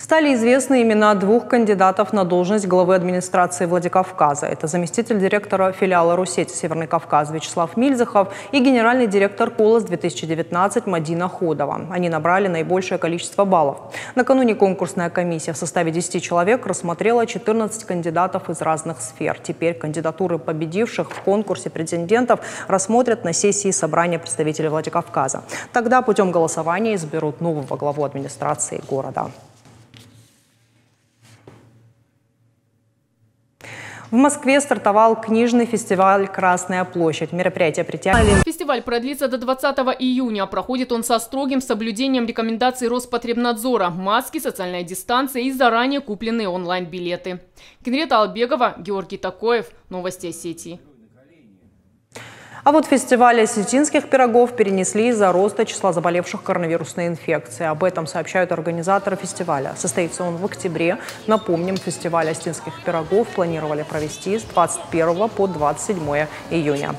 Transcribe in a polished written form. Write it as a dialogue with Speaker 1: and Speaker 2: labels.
Speaker 1: Стали известны имена двух кандидатов на должность главы администрации Владикавказа. Это заместитель директора филиала Россети Северный Кавказ Вячеслав Мильзахов и генеральный директор «Колос-2019» Мадина Ходова. Они набрали наибольшее количество баллов. Накануне конкурсная комиссия в составе 10 человек рассмотрела 14 кандидатов из разных сфер. Теперь кандидатуры победивших в конкурсе претендентов рассмотрят на сессии собрания представителей Владикавказа. Тогда путем голосования изберут нового главу администрации города. В Москве стартовал книжный фестиваль «Красная площадь». Мероприятие притягивает.
Speaker 2: Фестиваль продлится до 20 июня. Проходит он со строгим соблюдением рекомендаций Роспотребнадзора. Маски, социальная дистанция и заранее купленные онлайн-билеты. Кенрета Албегова, Георгий Такоев. Новости Осетии.
Speaker 1: А вот фестиваль осетинских пирогов перенесли из-за роста числа заболевших коронавирусной инфекцией. Об этом сообщают организаторы фестиваля. Состоится он в октябре. Напомним, фестиваль осетинских пирогов планировали провести с 21 по 27 июня.